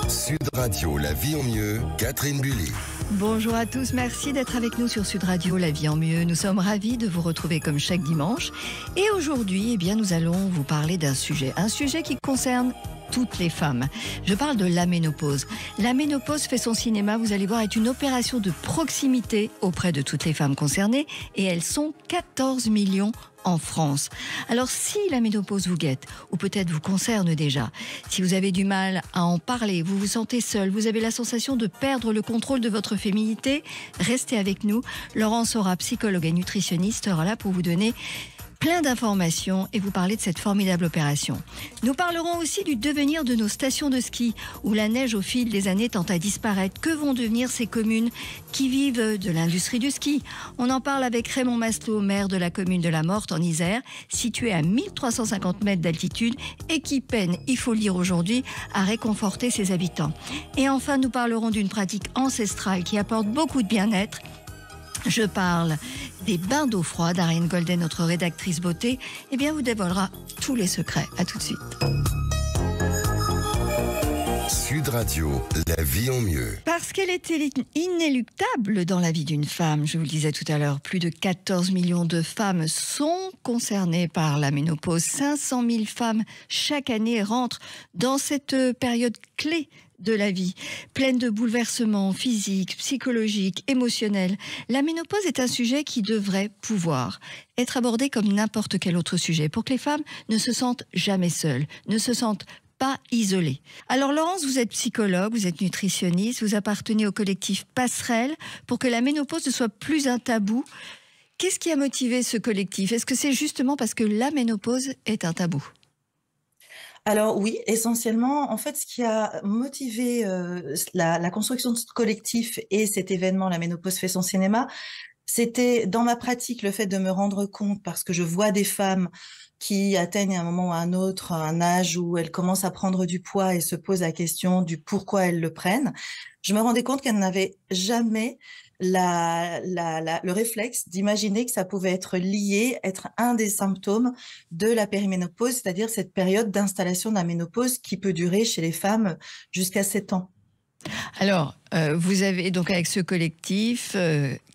Sud Radio, la vie en mieux, Catherine Bully. Bonjour à tous, merci d'être avec nous sur Sud Radio, la vie en mieux. Nous sommes ravis de vous retrouver comme chaque dimanche. Et aujourd'hui, nous allons vous parler d'un sujet qui concerne toutes les femmes. Je parle de la ménopause. La ménopause fait son cinéma, vous allez voir, est une opération de proximité auprès de toutes les femmes concernées et elles sont 14 millions en France. Alors si la ménopause vous guette, ou peut-être vous concerne déjà, si vous avez du mal à en parler, vous vous sentez seul, vous avez la sensation de perdre le contrôle de votre féminité, restez avec nous. Laurence Sora, psychologue et nutritionniste, sera là pour vous donner plein d'informations et vous parler de cette formidable opération. Nous parlerons aussi du devenir de nos stations de ski, où la neige au fil des années tend à disparaître. Que vont devenir ces communes qui vivent de l'industrie du ski? On en parle avec Raymond Masselot, maire de la commune de la Morte en Isère, située à 1350 mètres d'altitude et qui peine, il faut le dire aujourd'hui, à réconforter ses habitants. Et enfin, nous parlerons d'une pratique ancestrale qui apporte beaucoup de bien-être. Je parle des bains d'eau froide. Ariane Golden, notre rédactrice beauté, vous dévoilera tous les secrets. À tout de suite. Sud Radio, la vie en mieux. Parce qu'elle est inéluctable dans la vie d'une femme, je vous le disais tout à l'heure, plus de 14 millions de femmes sont concernées par la ménopause. 500 000 femmes chaque année rentrent dans cette période clé de la vie, pleine de bouleversements physiques, psychologiques, émotionnels. La ménopause est un sujet qui devrait pouvoir être abordé comme n'importe quel autre sujet pour que les femmes ne se sentent jamais seules, ne se sentent pas isolées. Alors Laurence, vous êtes psychologue, vous êtes nutritionniste, vous appartenez au collectif Passerelle pour que la ménopause ne soit plus un tabou. Qu'est-ce qui a motivé ce collectif? Est-ce que c'est justement parce que la ménopause est un tabou? Alors oui, essentiellement, en fait, ce qui a motivé la construction de ce collectif et cet événement, la ménopause fait son cinéma, c'était dans ma pratique le fait de me rendre compte, parce que je vois des femmes qui atteignent à un moment ou à un autre un âge où elles commencent à prendre du poids et se posent la question du pourquoi elles le prennent. Je me rendais compte qu'elles n'avaient jamais le réflexe d'imaginer que ça pouvait être lié, être un des symptômes de la périménopause, c'est-à-dire cette période d'installation de la ménopause qui peut durer chez les femmes jusqu'à 7 ans. Alors, vous avez donc avec ce collectif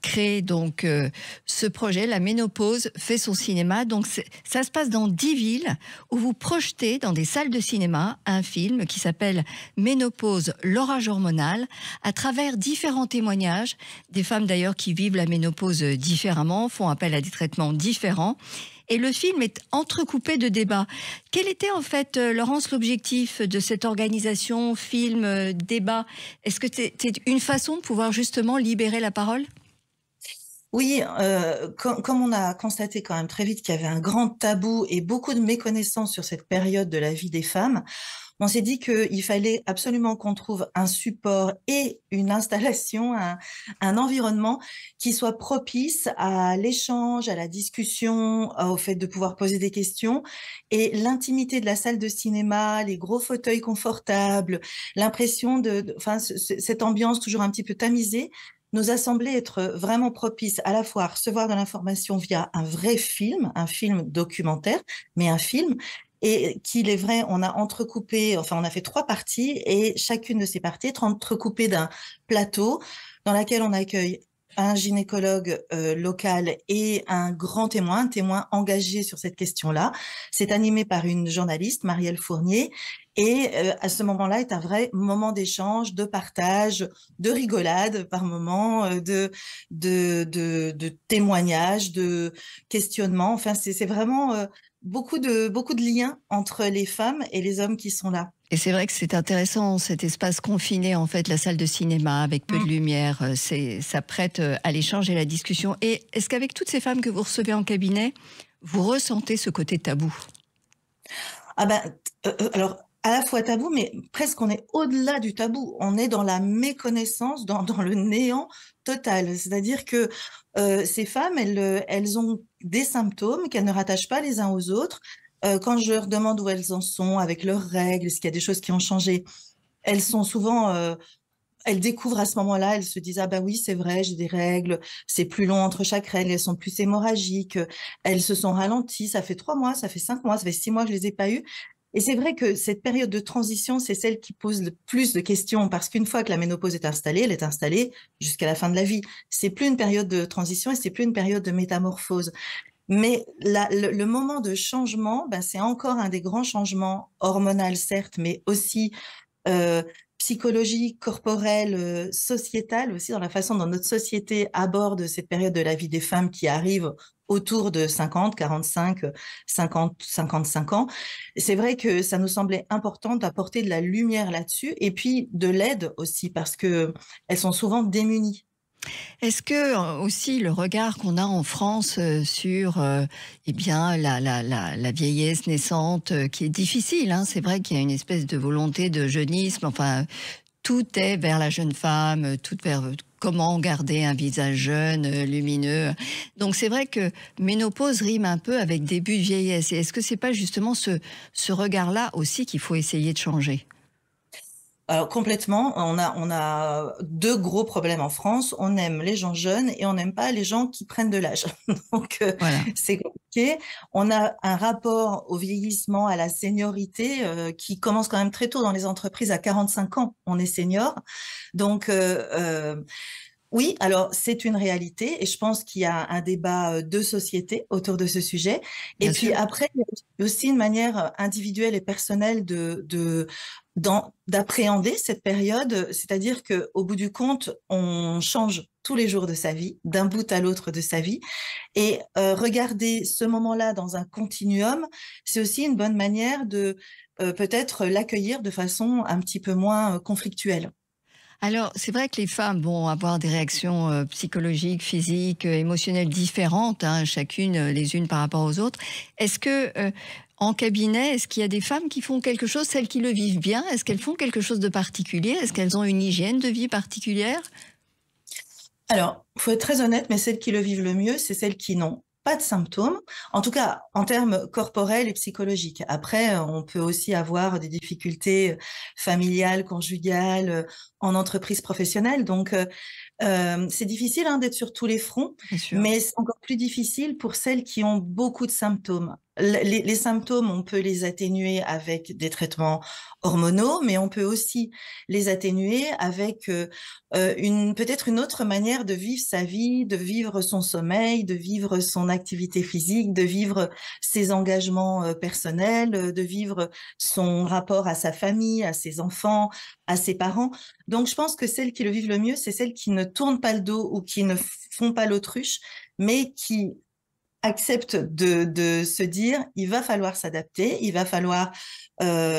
créé donc ce projet, la ménopause fait son cinéma. Donc ça se passe dans 10 villes où vous projetez dans des salles de cinéma un film qui s'appelle Ménopause, l'orage hormonal, à travers différents témoignages, des femmes d'ailleurs qui vivent la ménopause différemment, font appel à des traitements différents. Et le film est entrecoupé de débats. Quel était en fait, Laurence, l'objectif de cette organisation, film, débat? Est-ce que c'est une façon de pouvoir justement libérer la parole? Oui, comme on a constaté quand même très vite qu'il y avait un grand tabou et beaucoup de méconnaissances sur cette période de la vie des femmes, on s'est dit qu'il fallait absolument qu'on trouve un support et une installation, un environnement qui soit propice à l'échange, à la discussion, au fait de pouvoir poser des questions. Et l'intimité de la salle de cinéma, les gros fauteuils confortables, l'impression cette ambiance toujours un petit peu tamisée, nous a semblé être vraiment propice à la fois à recevoir de l'information via un vrai film, un film documentaire, mais un film, et qu'il est vrai, on a entrecoupé, on a fait 3 parties, et chacune de ces parties est entrecoupée d'un plateau dans laquelle on accueille un gynécologue local et un grand témoin, un témoin engagé sur cette question-là. C'est animé par une journaliste, Marielle Fournier, et à ce moment-là est un vrai moment d'échange, de partage, de rigolade par moment, de témoignages, de questionnements. Enfin, c'est vraiment beaucoup de liens entre les femmes et les hommes qui sont là. Et c'est vrai que c'est intéressant, cet espace confiné, en fait, la salle de cinéma, avec peu de lumière, ça prête à l'échange et à la discussion. Et est-ce qu'avec toutes ces femmes que vous recevez en cabinet, vous ressentez ce côté tabou? Alors, à la fois tabou, mais presque on est au-delà du tabou. On est dans la méconnaissance, dans le néant total. C'est-à-dire que ces femmes, elles ont des symptômes qu'elles ne rattachent pas les uns aux autres. Quand je leur demande où elles en sont avec leurs règles, est-ce qu'il y a des choses qui ont changé, elles sont souvent elles découvrent à ce moment-là, elles se disent « Ah bah oui, c'est vrai, j'ai des règles, c'est plus long entre chaque règle, elles sont plus hémorragiques, elles se sont ralenties, ça fait 3 mois, ça fait 5 mois, ça fait 6 mois que je les ai pas eues. » Et c'est vrai que cette période de transition, c'est celle qui pose le plus de questions, parce qu'une fois que la ménopause est installée, elle est installée jusqu'à la fin de la vie. C'est plus une période de transition et c'est plus une période de métamorphose. Mais le moment de changement, ben, c'est encore un des grands changements hormonaux, certes, mais aussi euh, psychologique, corporel, sociétal aussi, dans la façon dont notre société aborde cette période de la vie des femmes qui arrive autour de 50, 45, 50, 55 ans. C'est vrai que ça nous semblait important d'apporter de la lumière là-dessus et puis de l'aide aussi parce que elles sont souvent démunies. Est-ce que aussi le regard qu'on a en France sur eh bien la vieillesse naissante qui est difficile, hein, c'est vrai qu'il y a une espèce de volonté de jeunisme, enfin tout est vers la jeune femme, tout vers comment garder un visage jeune, lumineux. Donc c'est vrai que ménopause rime un peu avec début de vieillesse. Et est-ce que c'est pas justement ce regard-là aussi qu'il faut essayer de changer? Alors complètement, on a deux gros problèmes en France. On aime les gens jeunes et on n'aime pas les gens qui prennent de l'âge. Donc Voilà. c'est compliqué. On a un rapport au vieillissement, à la seniorité qui commence quand même très tôt dans les entreprises. À 45 ans, on est senior. Donc oui, alors c'est une réalité et je pense qu'il y a un débat de société autour de ce sujet. Et Bien puis sûr. après, il y a aussi une manière individuelle et personnelle d'appréhender cette période, c'est-à-dire que au bout du compte, on change tous les jours de sa vie, d'un bout à l'autre de sa vie, et regarder ce moment-là dans un continuum, c'est aussi une bonne manière de peut-être l'accueillir de façon un petit peu moins conflictuelle. Alors, c'est vrai que les femmes vont avoir des réactions psychologiques, physiques, émotionnelles différentes, hein, chacune les unes par rapport aux autres. Est-ce que en cabinet, est-ce qu'il y a des femmes qui font quelque chose, celles qui le vivent bien? Est-ce qu'elles font quelque chose de particulier? Est-ce qu'elles ont une hygiène de vie particulière? Alors, il faut être très honnête, mais celles qui le vivent le mieux, c'est celles qui n'ont pas de symptômes, en tout cas en termes corporels et psychologiques. Après, on peut aussi avoir des difficultés familiales, conjugales, en entreprise professionnelle. Donc, c'est difficile hein, d'être sur tous les fronts, Bien sûr. mais c'est encore plus difficile pour celles qui ont beaucoup de symptômes. Les symptômes, on peut les atténuer avec des traitements hormonaux, mais on peut aussi les atténuer avec peut-être une autre manière de vivre sa vie, de vivre son sommeil, de vivre son activité physique, de vivre ses engagements personnels, de vivre son rapport à sa famille, à ses enfants, à ses parents. Donc, je pense que celles qui le vivent le mieux, c'est celles qui ne tournent pas le dos ou qui ne font pas l'autruche, mais qui acceptent de se dire, il va falloir s'adapter, il va falloir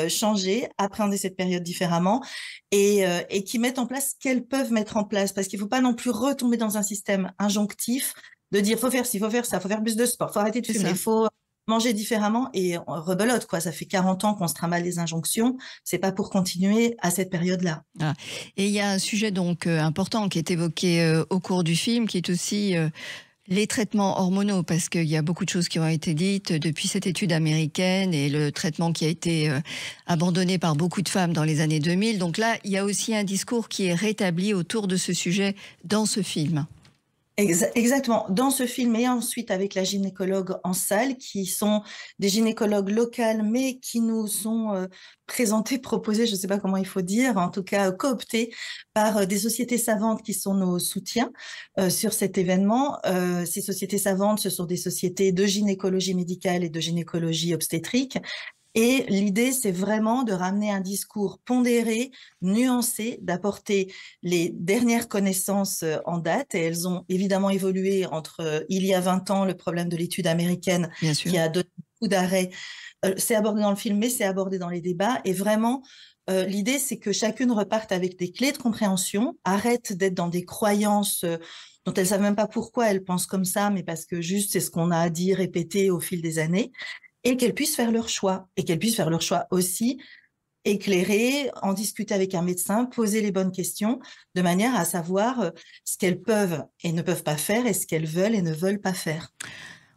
changer, appréhender cette période différemment et qui mettent en place ce qu'elles peuvent mettre en place. Parce qu'il ne faut pas non plus retomber dans un système injonctif de dire, faut faire ci, faut faire ça, faut faire plus de sport, faut arrêter de C'est fumer, ça. faut manger différemment et rebelote, quoi. Ça fait 40 ans qu'on se trimballe des injonctions. C'est pas pour continuer à cette période-là. Voilà. Et il y a un sujet donc important qui est évoqué au cours du film, qui est aussi les traitements hormonaux, parce qu'il y a beaucoup de choses qui ont été dites depuis cette étude américaine et le traitement qui a été abandonné par beaucoup de femmes dans les années 2000. Donc là, il y a aussi un discours qui est rétabli autour de ce sujet dans ce film. Exactement. Dans ce film et ensuite avec la gynécologue en salle, qui sont des gynécologues locales, mais qui nous sont présentés, proposés, je ne sais pas comment il faut dire, en tout cas cooptés par des sociétés savantes qui sont nos soutiens sur cet événement. Ces sociétés savantes, ce sont des sociétés de gynécologie médicale et de gynécologie obstétrique. Et l'idée, c'est vraiment de ramener un discours pondéré, nuancé, d'apporter les dernières connaissances en date. Et elles ont évidemment évolué entre il y a 20 ans, le problème de l'étude américaine Bien sûr. qui a donné beaucoup d'arrêts. C'est abordé dans le film, mais c'est abordé dans les débats. Et vraiment, l'idée, c'est que chacune reparte avec des clés de compréhension, arrête d'être dans des croyances dont elles ne savent même pas pourquoi elles pensent comme ça, mais parce que juste c'est ce qu'on a dit, répété au fil des années. Et qu'elles puissent faire leur choix. Et qu'elles puissent faire leur choix aussi éclairé, en discuter avec un médecin, poser les bonnes questions, de manière à savoir ce qu'elles peuvent et ne peuvent pas faire et ce qu'elles veulent et ne veulent pas faire.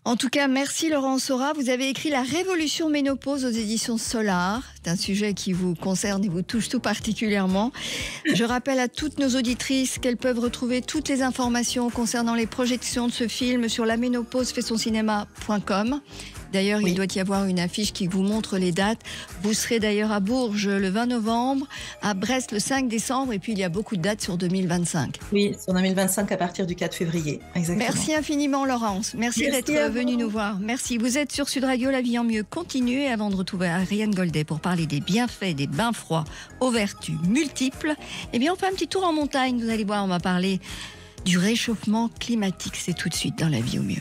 En tout cas, merci Laurence Sora. Vous avez écrit La Révolution Ménopause aux éditions Solar. C'est un sujet qui vous concerne et vous touche tout particulièrement. Je rappelle à toutes nos auditrices qu'elles peuvent retrouver toutes les informations concernant les projections de ce film sur laménopausefait-son-cinéma.com. D'ailleurs, Oui. il doit y avoir une affiche qui vous montre les dates. Vous serez d'ailleurs à Bourges le 20 novembre, à Brest le 5 décembre, et puis il y a beaucoup de dates sur 2025. Oui, sur 2025 à partir du 4 février. Exactement. Merci infiniment, Laurence. Merci Merci d'être à vous. venue nous voir. Merci. Vous êtes sur Sud Radio, La Vie en Mieux. Continuez avant de retrouver Ariane Goldet pour parler des bienfaits des bains froids aux vertus multiples. Eh bien, on fait un petit tour en montagne. Vous allez voir, on va parler du réchauffement climatique. C'est tout de suite dans La Vie au Mieux.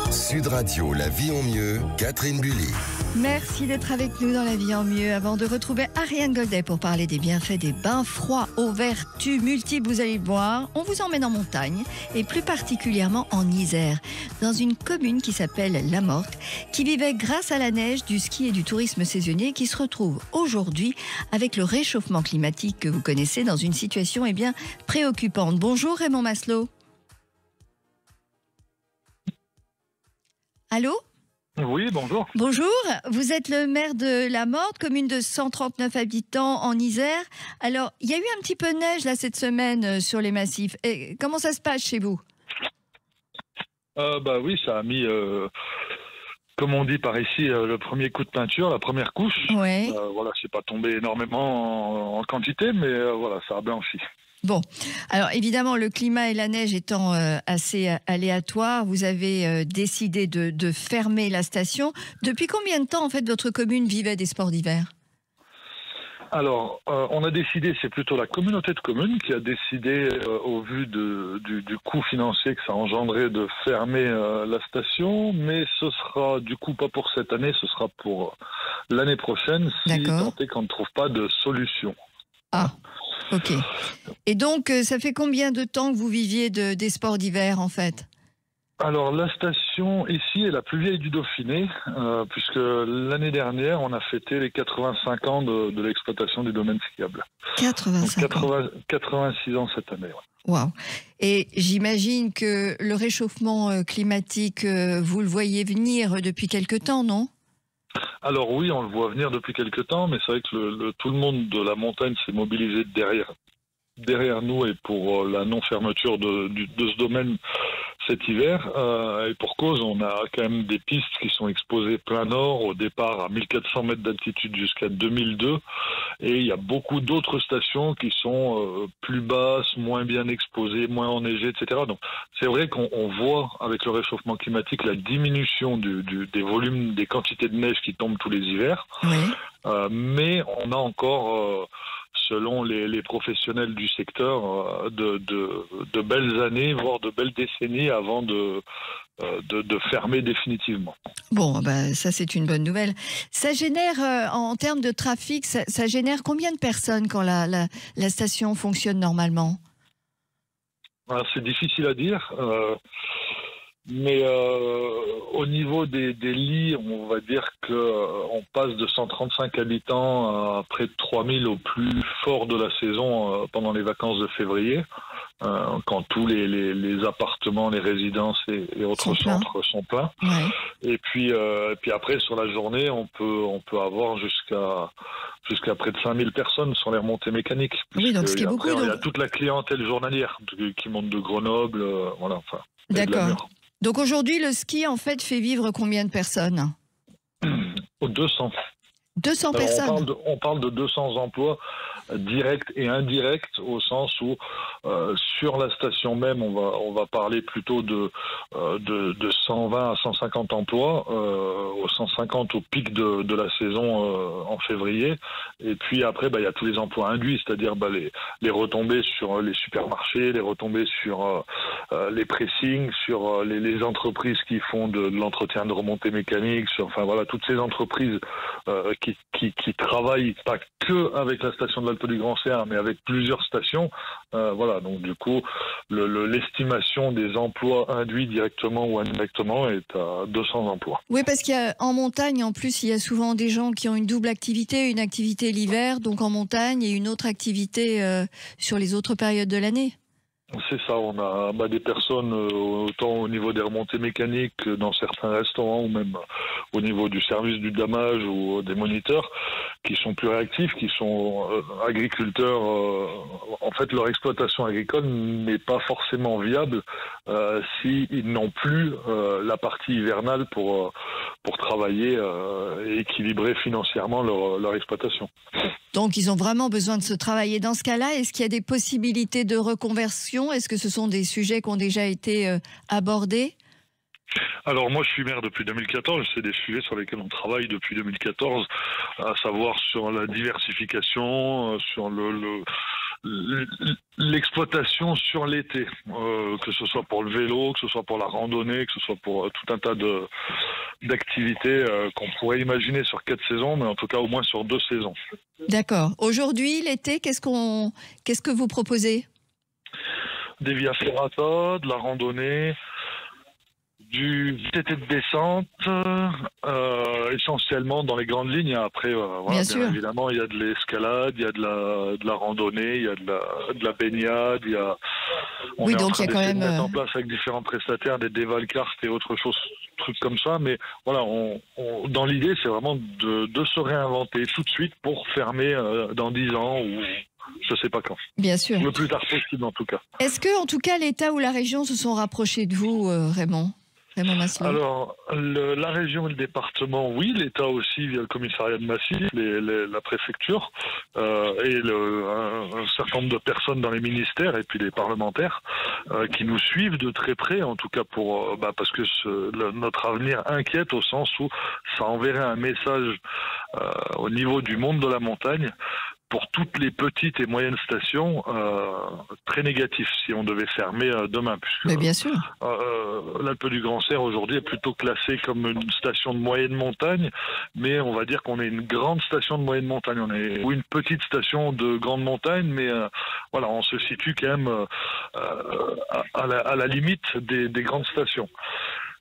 Sud Radio, La Vie en Mieux, Catherine Bully. Merci d'être avec nous dans La Vie en Mieux. Avant de retrouver Ariane Goldet pour parler des bienfaits des bains froids aux vertus multiples, vous allez le voir, on vous emmène en montagne et plus particulièrement en Isère, dans une commune qui s'appelle La Morte, qui vivait grâce à la neige, du ski et du tourisme saisonnier, qui se retrouve aujourd'hui avec le réchauffement climatique que vous connaissez dans une situation préoccupante. Bonjour Raymond Maslow. Allô ? Oui, bonjour. Bonjour, vous êtes le maire de La Morte, commune de 139 habitants en Isère. Alors, il y a eu un petit peu de neige là cette semaine sur les massifs. Et comment ça se passe chez vous ? Bah oui, ça a mis, comme on dit par ici, le premier coup de peinture, la première couche. Ouais. Voilà, c'est pas tombé énormément en quantité, mais voilà, ça a blanchi. Bon, alors évidemment, le climat et la neige étant assez aléatoires, vous avez décidé de fermer la station. Depuis combien de temps, en fait, votre commune vivait des sports d'hiver ? Alors, on a décidé, c'est plutôt la communauté de communes qui a décidé, au vu du coût financier que ça engendrait, de fermer la station, mais ce sera du coup pas pour cette année, ce sera pour l'année prochaine, si tant est qu'on ne trouve pas de solution. Ah, ok. Et donc, ça fait combien de temps que vous viviez des sports d'hiver, en fait ? Alors, la station ici est la plus vieille du Dauphiné, puisque l'année dernière, on a fêté les 85 ans de l'exploitation du domaine skiable. 85 ans. 86 ans cette année, ouais. Waouh. Et j'imagine que le réchauffement climatique, vous le voyez venir depuis quelque temps, non ? Alors oui, on le voit venir depuis quelque temps, mais c'est vrai que tout le monde de la montagne s'est mobilisé derrière nous et pour la non-fermeture de ce domaine cet hiver. Et pour cause, on a quand même des pistes qui sont exposées plein nord, au départ à 1400 mètres d'altitude jusqu'à 2002. Et il y a beaucoup d'autres stations qui sont plus basses, moins bien exposées, moins enneigées, etc. Donc c'est vrai qu'on voit avec le réchauffement climatique la diminution des volumes, des quantités de neige qui tombent tous les hivers. Oui. Mais on a encore... selon les professionnels du secteur, de belles années, voire de belles décennies avant de fermer définitivement. Bon, bah, ça c'est une bonne nouvelle. Ça génère, en termes de trafic, ça génère combien de personnes quand la station fonctionne normalement ? Alors, c'est difficile à dire. Mais au niveau des lits, on va dire qu'on passe de 135 habitants à près de 3000 au plus fort de la saison pendant les vacances de février, quand tous les appartements, les résidences et autres centres sont pleins. Ouais. Et puis après, sur la journée, on peut avoir jusqu'à près de 5000 personnes sur les remontées mécaniques. Oui, donc ce qui est beaucoup. Il y a toute la clientèle journalière qui monte de Grenoble, voilà, enfin. D'accord. Donc aujourd'hui, le ski, en fait, fait vivre combien de personnes ? 200. 200 personnes. On parle de 200 emplois directs et indirects, au sens où sur la station même, on va parler plutôt de 120 à 150 emplois, aux 150 au pic de la saison en février. Et puis après, il y a tous les emplois induits, c'est-à-dire les retombées sur les supermarchés, les retombées sur les pressings, sur les entreprises qui font de l'entretien de remontées mécaniques, enfin voilà, toutes ces entreprises qui travaillent pas que avec la station de l'Alpe du Grand Serre, mais avec plusieurs stations. Voilà, donc du coup, l'estimation des emplois induits directement ou indirectement est à 200 emplois. Oui, parce qu'en montagne, en plus, il y a souvent des gens qui ont une double activité, une activité l'hiver, donc en montagne, et une autre activité sur les autres périodes de l'année. C'est ça, on a des personnes autant au niveau des remontées mécaniques que dans certains restaurants ou même au niveau du service du damage ou des moniteurs qui sont plus réactifs, qui sont agriculteurs. En fait, leur exploitation agricole n'est pas forcément viable s'ils n'ont plus la partie hivernale pour travailler et équilibrer financièrement leur exploitation. Donc, ils ont vraiment besoin de se travailler. Dans ce cas-là, est-ce qu'il y a des possibilités de reconversion? Est-ce que ce sont des sujets qui ont déjà été abordés? Alors moi je suis maire depuis 2014, c'est des sujets sur lesquels on travaille depuis 2014, à savoir sur la diversification, sur l'exploitation sur l'été, que ce soit pour le vélo, que ce soit pour la randonnée, que ce soit pour tout un tas d'activités qu'on pourrait imaginer sur 4 saisons, mais en tout cas au moins sur 2 saisons. D'accord. Aujourd'hui, l'été, qu'est-ce que vous proposez? Des via ferrata, de la randonnée, du VTT de descente, essentiellement dans les grandes lignes. Après, voilà, bien évidemment, il y a de l'escalade, il y a de la randonnée, il y a de la baignade, on est en train d'essayer de mettre en place avec différents prestataires des dévalcartes et autre chose, trucs comme ça. Mais voilà, dans l'idée, c'est vraiment de se réinventer tout de suite pour fermer dans 10 ans ou je ne sais pas quand. Bien sûr. Le plus tard possible, en tout cas. Est-ce que, en tout cas, l'État ou la région se sont rapprochés de vous, Raymond Maslow? Alors, la région et le département, oui. L'État aussi, via le commissariat de Massy, la préfecture, et un certain nombre de personnes dans les ministères et puis les parlementaires qui nous suivent de très près, en tout cas parce que notre avenir inquiète au sens où ça enverrait un message au niveau du monde de la montagne pour toutes les petites et moyennes stations, très négatif si on devait fermer demain. Puisque, mais bien sûr. L'Alpe du Grand Serre aujourd'hui est plutôt classée comme une station de moyenne montagne, mais on va dire qu'on est une grande station de moyenne montagne. Ou une petite station de grande montagne, mais voilà, on se situe quand même à la limite des grandes stations,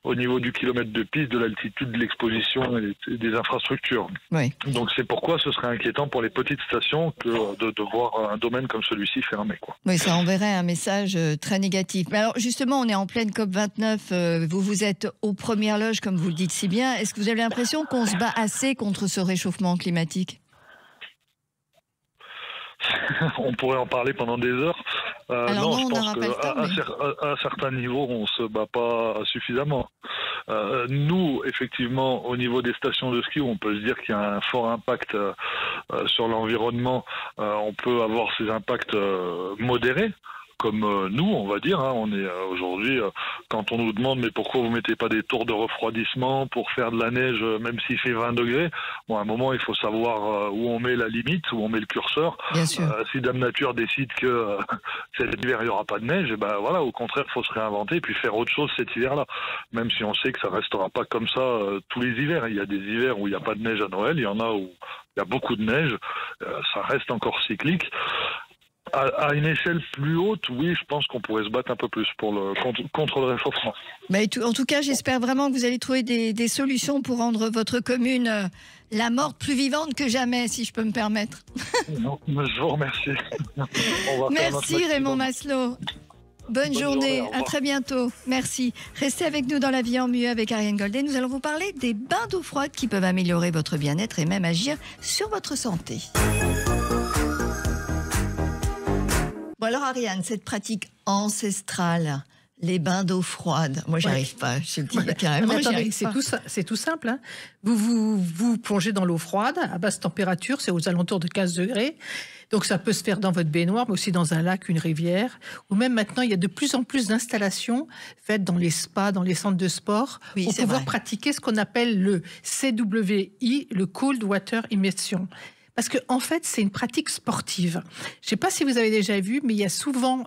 au niveau du kilomètre de piste, de l'altitude, de l'exposition et des infrastructures. Oui. Donc c'est pourquoi ce serait inquiétant pour les petites stations que de voir un domaine comme celui-ci fermé, quoi. Oui, ça enverrait un message très négatif. Mais alors justement, on est en pleine COP29, vous êtes aux premières loges, comme vous le dites si bien. Est-ce que vous avez l'impression qu'on se bat assez contre ce réchauffement climatique ? On pourrait en parler pendant des heures. Alors non, je pense qu'à un certain niveau, on ne se bat pas suffisamment. Nous, effectivement, au niveau des stations de ski, on peut se dire qu'il y a un fort impact sur l'environnement. On peut avoir ces impacts modérés. Comme nous, on va dire, on est aujourd'hui, quand on nous demande mais pourquoi vous mettez pas des tours de refroidissement pour faire de la neige même s'il fait 20 degrés, bon, à un moment il faut savoir où on met la limite, où on met le curseur. Bien sûr. Si Dame Nature décide que cet hiver il n'y aura pas de neige, et ben voilà, au contraire il faut se réinventer et puis faire autre chose cet hiver-là, même si on sait que ça restera pas comme ça tous les hivers. Il y a des hivers où il n'y a pas de neige à Noël, il y en a où il y a beaucoup de neige, ça reste encore cyclique. À une échelle plus haute, oui, je pense qu'on pourrait se battre un peu plus contre le réchauffement. Mais en tout cas, j'espère vraiment que vous allez trouver des solutions pour rendre votre commune la morte plus vivante que jamais, si je peux me permettre. Non, je vous remercie. Merci Raymond Maslow. Bonne journée, à très bientôt. Merci. Restez avec nous dans La Vie en Mieux avec Ariane Goldet. Nous allons vous parler des bains d'eau froide qui peuvent améliorer votre bien-être et même agir sur votre santé. Bon alors Ariane, cette pratique ancestrale, les bains d'eau froide, moi j'y arrive pas, je le dis carrément, c'est tout simple. Hein. Vous plongez dans l'eau froide à basse température, c'est aux alentours de 15 degrés. Donc ça peut se faire dans votre baignoire, mais aussi dans un lac, une rivière. Ou même maintenant, il y a de plus en plus d'installations faites dans les spas, dans les centres de sport, pour pouvoir pratiquer ce qu'on appelle le CWI, le Cold Water Immersion. Parce que en fait, c'est une pratique sportive. Je ne sais pas si vous avez déjà vu, mais il y a souvent,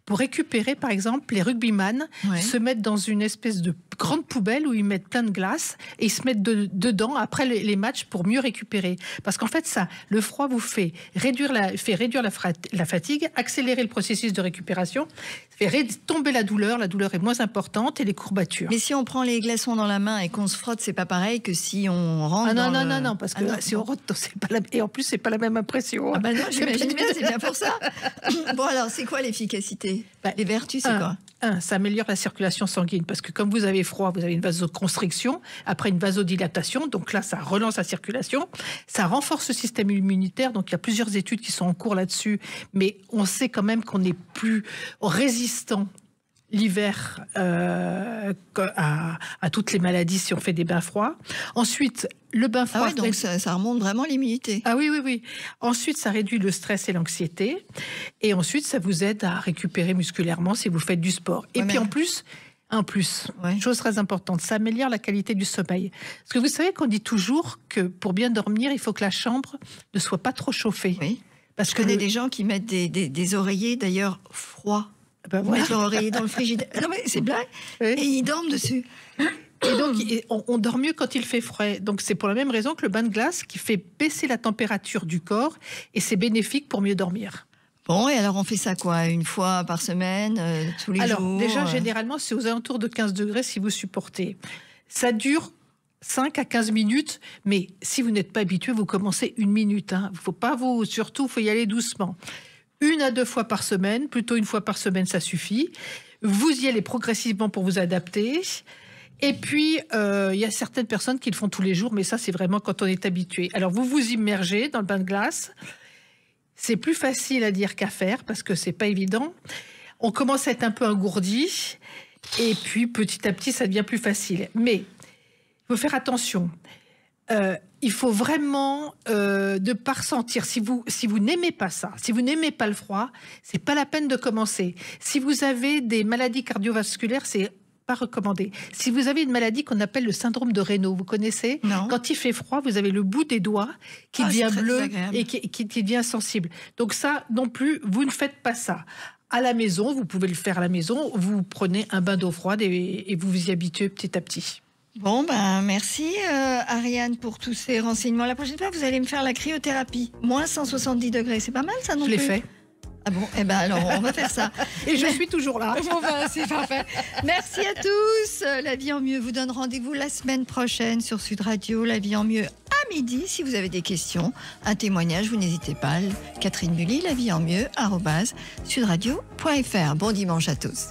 pour récupérer, par exemple, les rugbyman se mettent dans une espèce de grande poubelle où ils mettent plein de glace et ils se mettent dedans après les matchs pour mieux récupérer. Parce qu'en fait, le froid vous fait réduire la fatigue, accélérer le processus de récupération, fait tomber la douleur est moins importante et les courbatures. Mais si on prend les glaçons dans la main et qu'on se frotte, c'est pas pareil que si on rentre non, parce que si on rentre, c'est pas la même Et en plus, c'est pas la même impression. Ah bah non, j'imagine bien, c'est bien pour ça. Bon, alors, c'est quoi l'efficacité? Les vertus, c'est quoi? Ça améliore la circulation sanguine parce que comme vous avez froid, vous avez une vasoconstriction, après une vasodilatation, donc là, ça relance la circulation, ça renforce le système immunitaire, donc il y a plusieurs études qui sont en cours là-dessus, mais on sait quand même qu'on est plus résistant l'hiver à toutes les maladies si on fait des bains froids. Ensuite, le bain froid... Ah oui, donc ça remonte vraiment l'immunité. Ah oui, oui, oui. Ensuite, ça réduit le stress et l'anxiété. Et ensuite, ça vous aide à récupérer musculairement si vous faites du sport. Et puis en plus, chose très importante, ça améliore la qualité du sommeil. Parce que vous savez qu'on dit toujours que pour bien dormir, il faut que la chambre ne soit pas trop chauffée. Oui. Parce que des gens qui mettent des oreillers, d'ailleurs, froids. Ben voilà. Mettre leur oreiller dans le frigidaire. Non mais c'est blague. Oui. Et ils dorment dessus. Et donc, on dort mieux quand il fait frais. Donc, c'est pour la même raison que le bain de glace qui fait baisser la température du corps et c'est bénéfique pour mieux dormir. Bon, et alors on fait ça quoi? Une fois par semaine, tous les jours? Alors, déjà, généralement, c'est aux alentours de 15 degrés si vous supportez. Ça dure 5 à 15 minutes, mais si vous n'êtes pas habitué, vous commencez 1 minute. Surtout, il faut y aller doucement. 1 à 2 fois par semaine, plutôt 1 fois par semaine, ça suffit. Vous y allez progressivement pour vous adapter. Et puis, il y a certaines personnes qui le font tous les jours, mais ça, c'est vraiment quand on est habitué. Alors, vous vous immergez dans le bain de glace. C'est plus facile à dire qu'à faire, parce que c'est pas évident. On commence à être un peu engourdi, et puis, petit à petit, ça devient plus facile. Mais, il faut faire attention. Il faut vraiment ne pas ressentir. Si vous n'aimez pas ça, si vous n'aimez pas le froid, c'est pas la peine de commencer. Si vous avez des maladies cardiovasculaires, c'est pas recommandé. Si vous avez une maladie qu'on appelle le syndrome de Raynaud, vous connaissez? Non. Quand il fait froid, vous avez le bout des doigts qui devient bleu et qui devient sensible. Donc ça, non plus, vous ne faites pas ça. À la maison, vous pouvez le faire à la maison, vous prenez un bain d'eau froide et vous vous y habituez petit à petit. Bon, merci Ariane pour tous ces renseignements. La prochaine fois, vous allez me faire la cryothérapie. Moins 170 degrés, c'est pas mal ça non plus? Je l'ai fait. Ah bon? Eh ben alors, on va faire ça. Et je suis toujours là. Bon, c'est parfait. Merci à tous. La vie en mieux vous donne rendez-vous la semaine prochaine sur Sud Radio. La vie en mieux à midi. Si vous avez des questions, un témoignage, vous n'hésitez pas. Catherine Mully, la vie en mieux, @sudradio.fr. Bon dimanche à tous.